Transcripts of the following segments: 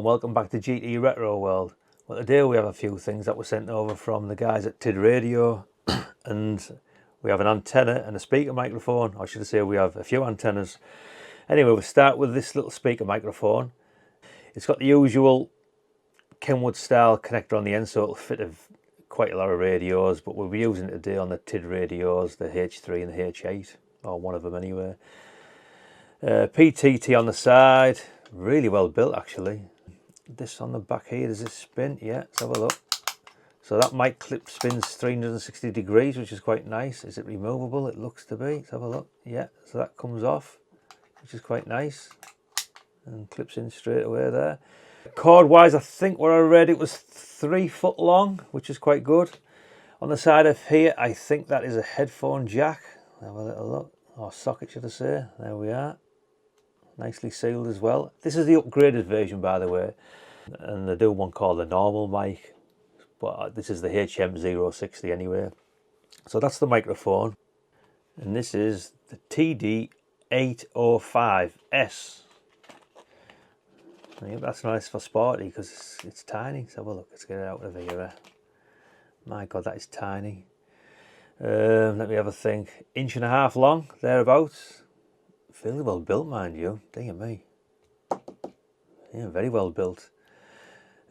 and welcome back to GT Retro World. Well, today we have a few things that were sent over from the guys at Tidradio and we have an antenna and a speaker microphone, or should I say we have a few antennas. Anyway, we'll start with this little speaker microphone. It's got the usual Kenwood style connector on the end, so it'll fit quite a lot of radios, but we'll be using it today on the Tidradios, the H3 and the H8, or one of them anyway. PTT on the side, really well built actually. This on the back here, does this spin? Yeah, let's have a look. So that mic clip spins 360 degrees, which is quite nice. Is it removable? It looks to be. Let's have a look. Yeah, so that comes off, which is quite nice, and clips in straight away there. Cord wise, I think where I read it was 3 foot long, which is quite good. On the side of here, I think that is a headphone jack. Have a little look, or socket should I say. There we are. Nicely sealed as well. This is the upgraded version, by the way, and they do one called the normal mic, but this is the HM060 anyway. So that's the microphone, and this is the TD-H8S. Yeah, that's nice for sporty because it's tiny. Let's have a look. Let's get it out of here. My God, that is tiny. Let me have a think. 1.5 inches long, thereabouts. Fairly well built, mind you. Dear me. Yeah, very well built.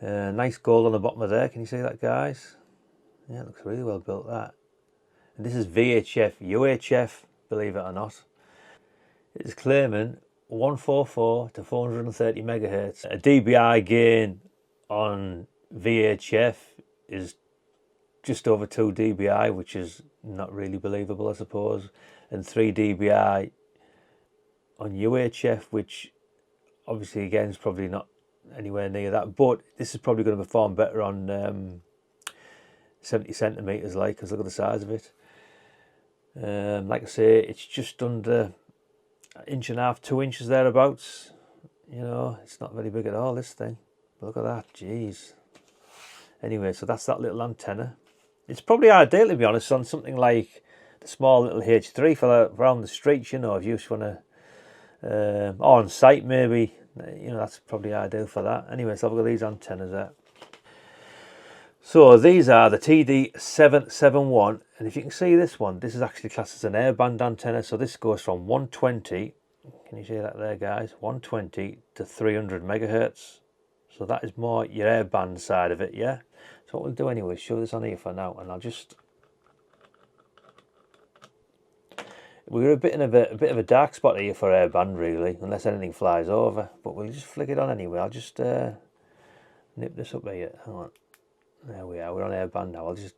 Nice gold on the bottom of there. Can you see that, guys? Yeah, it looks really well built, that. And this is VHF, UHF, believe it or not. It's claiming 144 to 430 megahertz. A dBi gain on VHF is just over 2 dBi, which is not really believable, I suppose. And 3 dBi on UHF, which obviously again is probably not anywhere near that, but this is probably going to perform better on 70 centimeters, like, because look at the size of it. Like I say, it's just under 1.5 inches, 2 inches thereabouts. You know, it's not very big at all, this thing. But look at that, jeez. Anyway, so that's that little antenna. It's probably ideal, to be honest, on something like the small little H3 for around the streets, you know, if you just want to, or on site maybe, you know, that's probably ideal for that. Anyway, so I've got these antennas there. So these are the TD-771, and if you can see this one, this is actually classed as an airband antenna. So this goes from 120, can you see that there, guys? 120 to 300 megahertz. So that is more your airband side of it, yeah? So what we'll do anyway is show this on here for now, and I'll just... We're a bit of a dark spot here for airband, really, unless anything flies over. But we'll just flick it on anyway. I'll just nip this up here. Hang on. There we are. We're on airband now. I'll just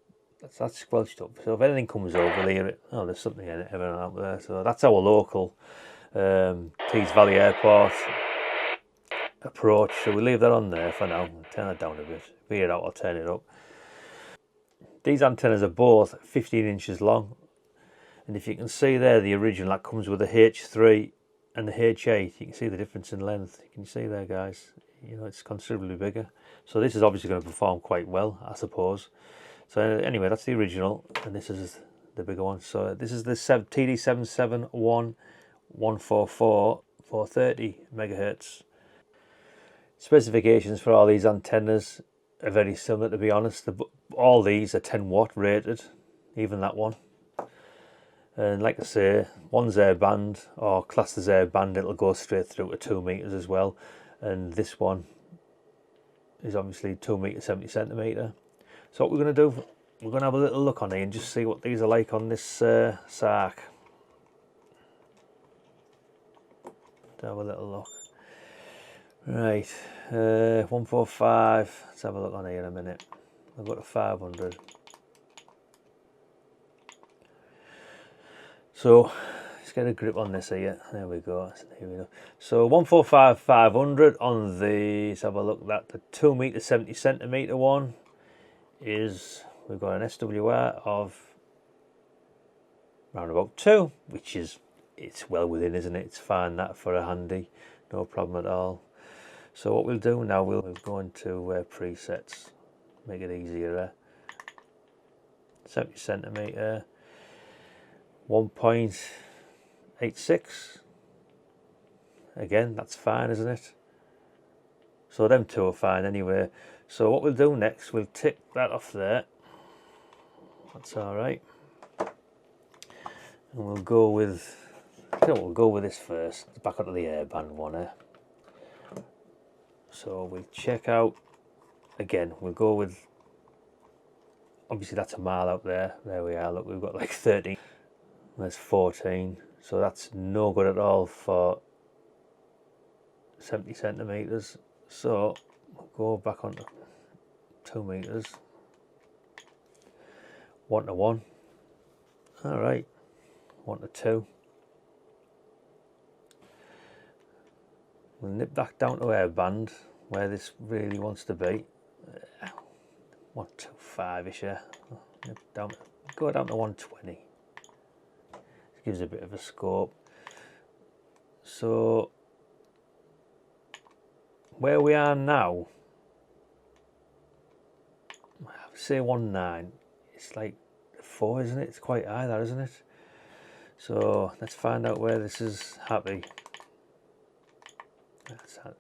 that's squelched up. So if anything comes over, we'll hear it. Oh, there's something in it, everyone out there. So that's our local Tees Valley Airport approach. So we'll leave that on there for now. Turn that down a bit. If we hear it out, I'll turn it up. These antennas are both 15 inches long. And if you can see there, the original that comes with the H3 and the H8, you can see the difference in length. You can see there, guys, you know, it's considerably bigger. So this is obviously going to perform quite well, I suppose. So anyway, that's the original, and this is the bigger one. So this is the TD-771 144 430 megahertz. Specifications for all these antennas are very similar, to be honest. All these are 10 watt rated, even that one. And like I say, one's airband, or classed as airband, it'll go straight through to 2 meters as well. And this one is obviously 2 meters 70 centimeter. So what we're going to do, we're going to have a little look on here and just see what these are like on this Sark. To have a little look. Right, 145. Let's have a look on here in a minute. I've got a 500. So let's get a grip on this here. There we go. Here we go. So 145 500 on the, let's have a look, that the 2 meter 70 centimeter one is, we've got an SWR of around about 2, which is, it's well within, isn't it? It's fine that for a handy, no problem at all. So what we'll do now, we'll go into presets, make it easier. 70 centimeter. 1.86, again, that's fine, isn't it? So them two are fine anyway. So what we'll do next, we'll tick that off there. That's all right. And we'll go with, we'll go with this first. Back onto the Airband one here. So we'll check out, again, we'll go with, obviously that's a mile out there. There we are, look, we've got like 13. There's 14. So that's no good at all for 70 centimetres. So we'll go back onto 2 meters, 1 to 1. All right, 1 to 2. We'll nip back down to Airband where this really wants to be. 125-ish here. Nip down, go down to 120. This gives a bit of a scope. So where we are now, say 1.9, it's like 4, isn't it? It's quite high there, isn't it? So let's find out where this is happy. That's happy.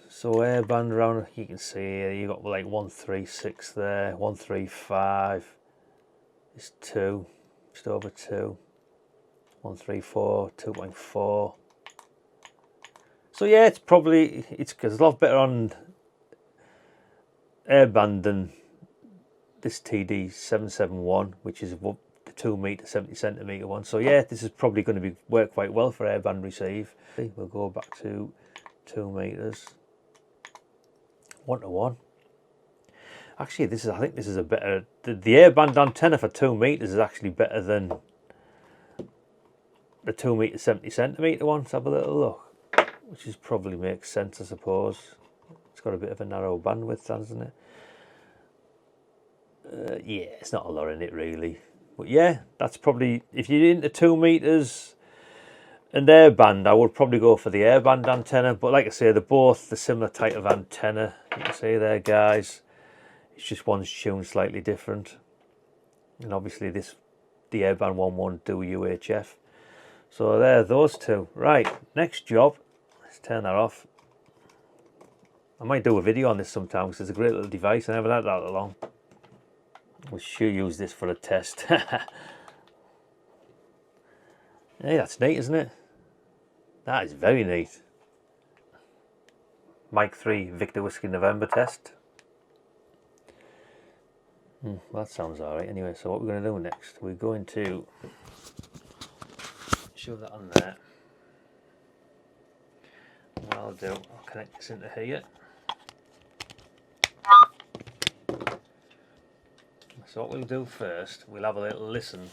So Airband around, you can see here, you got like 136 there, 135, it's 2, just over 2, 134, 2.4. So yeah, it's probably, it's a lot better on Airband than this TD-771, which is the 2 meter 70 centimeter one. So yeah, this is probably going to work quite well for Airband receive. We'll go back to 2 meters, 1 to 1. Actually, this is, I think this is a better, the Airband antenna for 2 meters is actually better than the 2 meter 70 centimeter one. Let's have a little look. Which is probably makes sense, I suppose. It's got a bit of a narrow bandwidth, hasn't it? Yeah, it's not a lot in it really. But yeah, that's probably, if you're into 2 meters and Airband, I would probably go for the Airband antenna. But like I say, they're both the similar type of antenna. You can see there, guys. It's just one's tuned slightly different. And obviously the Airband one won't do UHF. So there, those two. Right, next job. Let's turn that off. I might do a video on this sometime because it's a great little device. I never had that long. We should use this for a test. Hey, that's neat, isn't it? That is very neat. Mike 3 Victor Whiskey November test. Well, that sounds alright. Anyway, so what we're going to do next, we're going to shove that on there. What I'll do, I'll connect this into here. So what we'll do first, we'll have a little listen.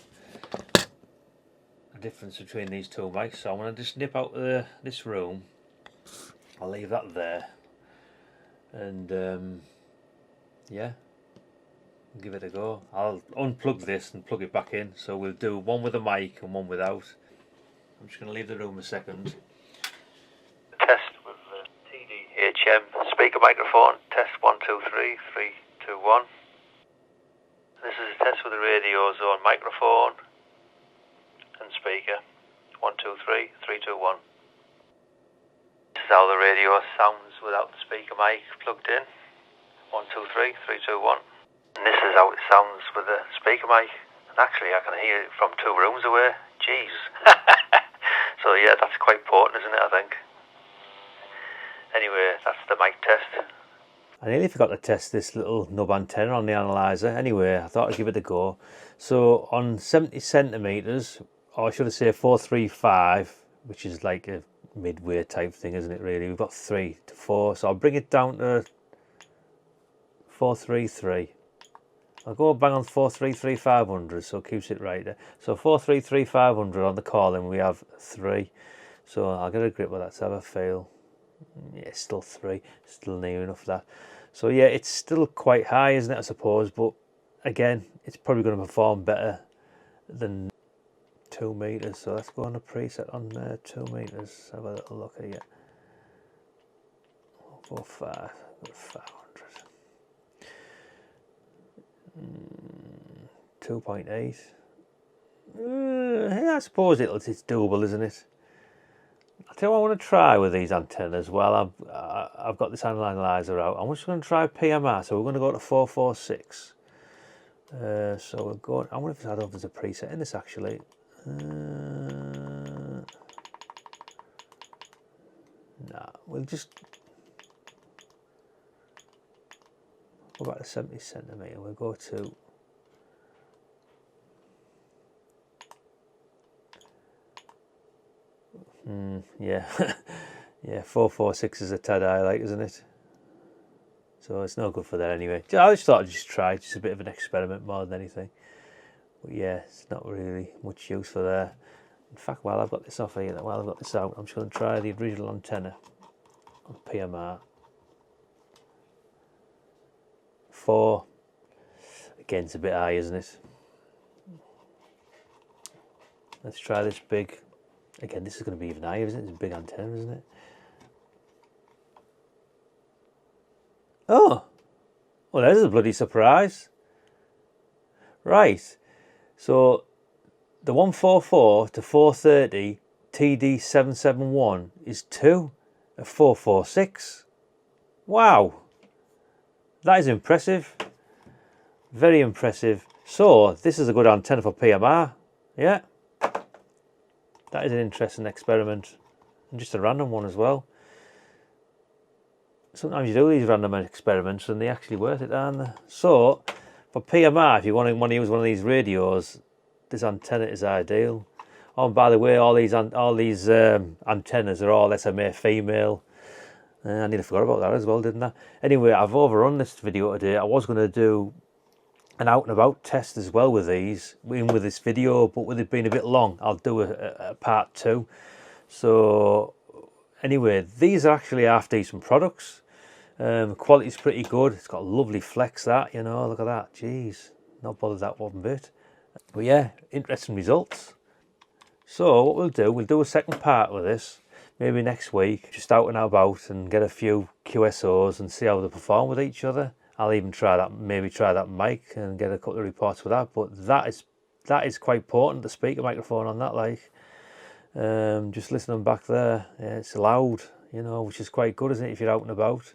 The difference between these two mics. So I'm going to just nip out of this room. I'll leave that there. And yeah, give it a go. I'll unplug this and plug it back in. So we'll do one with a mic and one without. I'm just going to leave the room a second. Test with the TD-H8 speaker microphone. Test 1 2 3 3 2 1. This is a test with the radio zone microphone and speaker. 1 2 3 3 2 1. This is how the radio sounds without the speaker mic plugged in. 1 2 3 3 2 1. And this is how it sounds with the speaker mic. And actually, I can hear it from 2 rooms away. Jeez. So yeah, that's quite important, isn't it? I think. Anyway, that's the mic test. I nearly forgot to test this little nub antenna on the analyzer. Anyway, I thought I'd give it a go. So on 70 centimeters, or I should have said 435, which is like a midway type thing, isn't it? Really, we've got 3 to 4, so I'll bring it down to 433. I'll go bang on 433 500, so it keeps it right there. So 433 500 on the calling, we have 3. So I'll get a grip with that. Let's have a feel. Yeah, still 3, still near enough for that. So yeah, it's still quite high, isn't it, I suppose, but again, it's probably going to perform better than 2 meters. So let's go on a preset on 2 meters. Have a little look here. 445, 500. 2.8. I suppose it's doable, isn't it? I tell you what I want to try with these antennas. Well, I've got this analyzer out. I'm just going to try PMR. So we're going to go to 446. So we're going. I wonder if there's a preset in this actually. Nah, we'll just go back to 70 centimeter. We'll go to yeah, yeah. 446 is a tad I like, isn't it? So it's no good for that anyway. I just thought I'd just try, just a bit of an experiment more than anything. But yeah, it's not really much use for there. In fact, while I've got this off here, while I've got this out, I'm just going to try the original antenna on PMR. 4. Again, it's a bit high, isn't it? Let's try this big. Again, this is going to be even higher, isn't it? It's a big antenna, isn't it? Oh! Well, there's a bloody surprise. Right. So, the 144 to 430 TD-771 is 2 at 446. Wow. That is impressive. Very impressive. So, this is a good antenna for PMR. Yeah. That is an interesting experiment. And just a random one as well. Sometimes you do these random experiments and they're actually worth it, aren't they? So, for PMR, if you want to use one of these radios, this antenna is ideal. Oh, and by the way, all these antennas are all SMA female. I nearly forgot about that as well, didn't I? Anyway, I've overrun this video today. I was going to do an out and about test as well with these, in with this video, but with it being a bit long, I'll do a part 2. So anyway, these are actually half decent products. Quality's pretty good. It's got a lovely flex, that, you know, look at that. Jeez, not bothered that one bit. But yeah, interesting results. So what we'll do a second part with this, maybe next week, just out and about and get a few QSOs and see how they perform with each other. I'll even try that, maybe try that mic and get a couple of reports with that. But that is quite important, the speaker microphone on that, like. Just listening back there, yeah, it's loud, you know, which is quite good, isn't it, if you're out and about.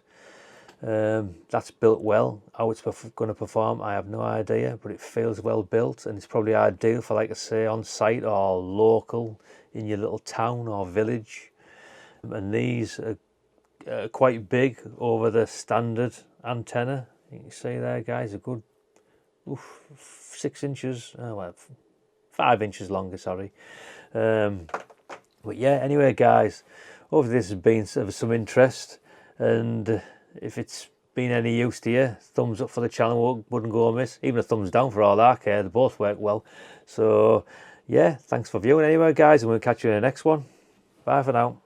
That's built well. How it's going to perform, I have no idea, but it feels well built, and it's probably ideal for, like I say, on site or local in your little town or village. And these are quite big over the standard antenna. You can see there, guys, a good 6 inches, well, 5 inches longer, sorry. But yeah, anyway, guys, hopefully this has been of some interest, and if it's been any use to you, thumbs up for the channel wouldn't go amiss. Even a thumbs down for all I care, they both work well. So yeah, thanks for viewing anyway, guys, and we'll catch you in the next one. Bye for now.